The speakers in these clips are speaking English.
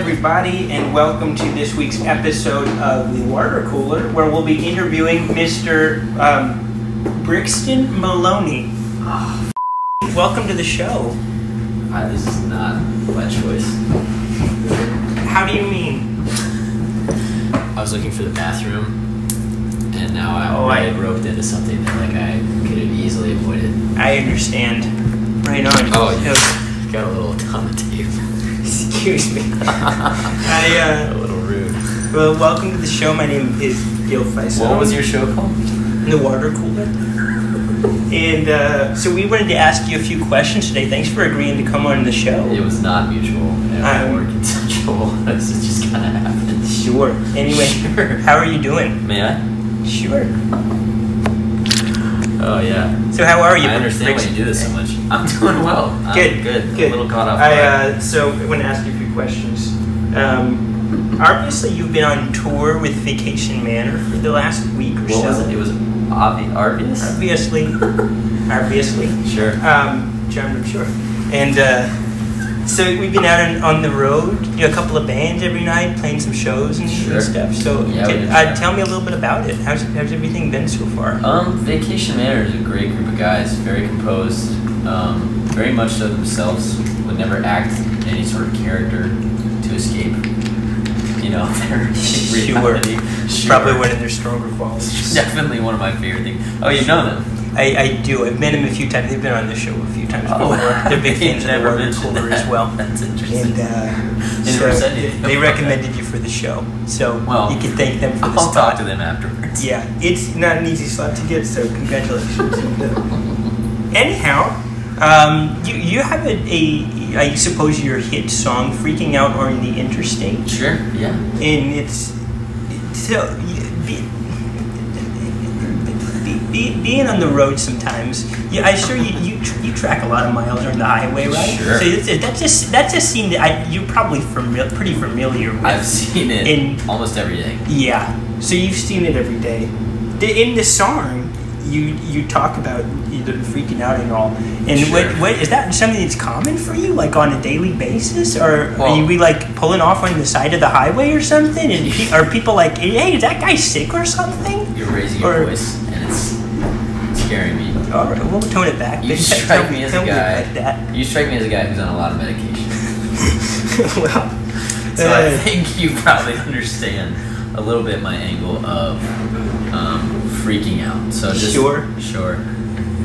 everybody, and welcome to this week's episode of the Watercooler, where we'll be interviewing Mr. Briston Maroney. Oh, welcome to the show. This is not my choice. How do you mean? I was looking for the bathroom, and now I'm roped into something that I could have easily avoided. I understand. Right on. Oh, yeah. Got a little on the tape. Excuse me. A little rude. Well, welcome to the show. My name is Gil Faisal. What was your show called? The Watercooler. And so we wanted to ask you a few questions today. Thanks for agreeing to come on the show. It was not mutual or consensual. This just kind of happened. Sure. Anyway, sure. How are you doing? May I? Sure. Oh, yeah. So how are you? I understand why you do this so much. I'm doing well. Good. Good. A little caught off. So I want to ask you a few questions. Obviously, you've been on tour with Vacation Manor for the last week or so. What was it? It was obvious? Obviously. Sure. I'm sure. And so we've been out on the road, a couple of bands every night, playing some shows and stuff. So tell me a little bit about it. How's everything been so far? Vacation Manor is a great group of guys, very composed, very much so themselves, would never act any sort of character to escape, their reality. Sure. Probably one of their stronger qualities. Definitely one of my favorite things. Oh, you know them? I do. I've met them a few times. They've been on the show a few times before. They're big fans of the Watercooler as well. That's interesting. And so they recommended you for the show. So you can thank them for the spot. I'll talk to them afterwards. Yeah, it's not an easy slot to get, so congratulations. Anyhow, you have I suppose your hit song, Freaking Out on the Interstate. Sure, yeah. And it's so... Being on the road sometimes, I sure you track a lot of miles on the highway, right? Sure. So that's a scene that you're probably pretty familiar with. I've seen it almost every day. Yeah. So you've seen it every day. In the song, you talk about the freaking out and all. And sure. what is that something that's common for you, on a daily basis, or are you pulling off on the side of the highway or something? And are people like, hey, is that guy sick or something? You're raising your voice, and it's scaring me. All right, we'll tone it back. You strike me as a guy. You strike me as a guy who's on a lot of medication. So I think you probably understand a little bit my angle of freaking out. So just sure.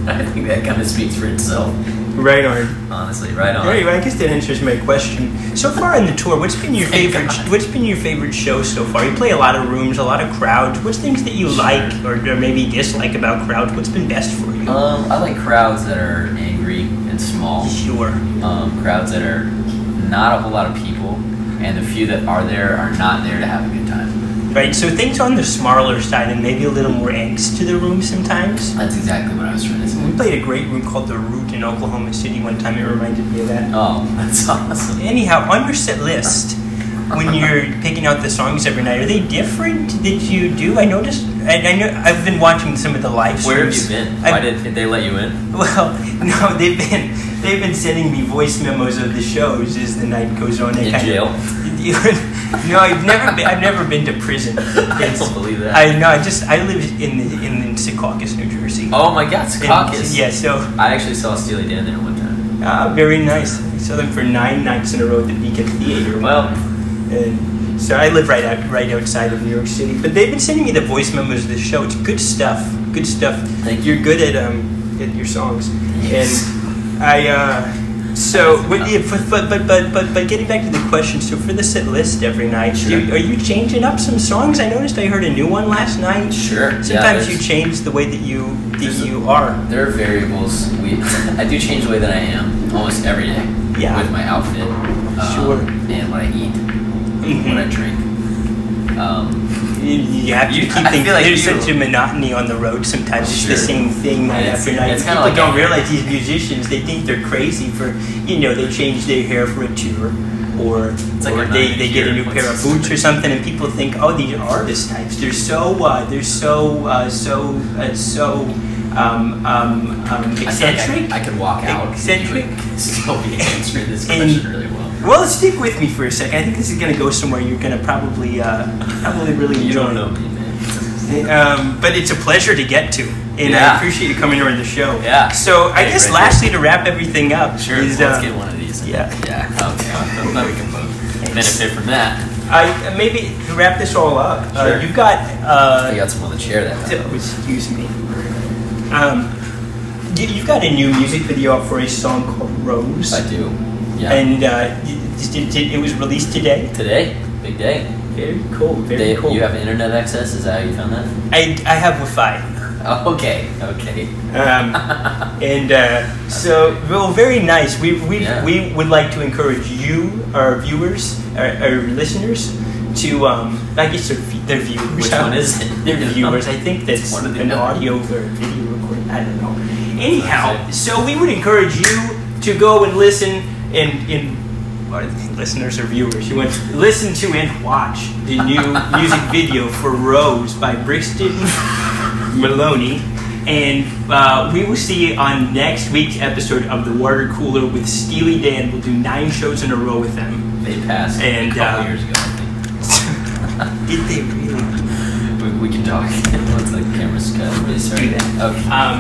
I think that kind of speaks for itself. Right on. Honestly, right on. Anyway, I guess that answers my question. So far on the tour, what's been your favorite show so far? You play a lot of rooms, a lot of crowds. What's things that you like or maybe dislike about crowds? What's been best for you? I like crowds that are angry and small. Sure. Crowds that are not a whole lot of people, and the few that are there are not there to have a good time. Right, so things on the smaller side and maybe a little more angst to the room sometimes. That's exactly what I was trying to say. We played a great room called The Root in Oklahoma City one time. It reminded me of that. Oh, that's awesome. Anyhow, on your set list, when you're picking out the songs every night, are they different that you do? I noticed. I know I've been watching some of the live streams. Where have you been? Why did they let you in? Well, no, they've been sending me voice memos of the shows as the night goes on. In jail? No, I've never been to prison. I don't believe that. I live in Secaucus, New Jersey. Oh my God, Secaucus. Yeah, so I actually saw Steely Dan there one time. Very nice. I saw them for 9 nights in a row at the Beacon Theater. Well, and so I live right outside of New York City. But they've been sending me the voice memos of the show. It's good stuff. Good stuff. Thank you. You're good at your songs. Yes. And but getting back to the question, so for the set list every night, sure. Are you changing up some songs? I noticed I heard a new one last night. Sure. Sometimes you change the way that you are. There are variables. I do change the way that I am almost every day. Yeah. With my outfit. Sure. And what I eat. Mm-hmm. What I drink. You have to keep things. There's such a monotony on the road. Sometimes it's the same thing night after night. It's People don't realize these musicians. They think they're crazy for they change their hair for a tour, or they get a new pair of boots or something, and people think, oh, these artist types. They're so eccentric. I could walk out. Eccentric. And still be answering this question really well. Well, stick with me for a second. I think this is going to go somewhere you're going to probably really enjoy. You don't know me, man. But it's a pleasure to get to, and I appreciate you coming over to the show. Yeah. So I guess lastly, to wrap everything up, sure. Let's get one of these. Yeah. Yeah. Okay. I'm glad we can both benefit from that. Maybe to wrap this all up, sure. You've got. You got some on the chair that. Excuse me. You've got a new music video up for a song called Rose. I do. Yeah. And it was released today? Today. Big day. Very cool. Very cool. You have internet access? Is that how you found that? I have Wi-Fi. Oh, okay. So, well, very nice. We would like to encourage you, our viewers, our listeners, to, I guess they're viewers. Which one is it? They're viewers. I think that's an audio or video recording. I don't know. Anyhow, so we would encourage you to go and listen listeners or viewers. You want to listen to and watch the new music video for Rose by Briston Maroney. And we will see you on next week's episode of the Watercooler with Steely Dan. We'll do 9 shows in a row with them. They passed a couple years ago, I think. Did they really? We can talk once the camera's cut. Do that.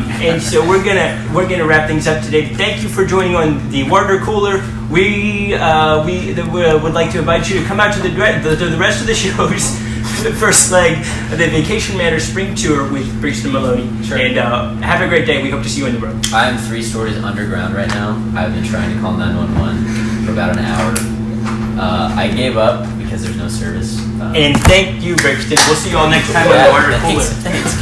Okay. And so we're gonna wrap things up today. Thank you for joining on the Watercooler. We would like to invite you to come out to the rest of the shows. The first leg of the Vacation Manor Spring Tour with Briston Maroney. Sure. And have a great day. We hope to see you on the road. I am 3 stories underground right now. I've been trying to call 911 for about an hour. I gave up because there's no service. And thank you, Briston. We'll see you all next time on the Watercooler. Thanks.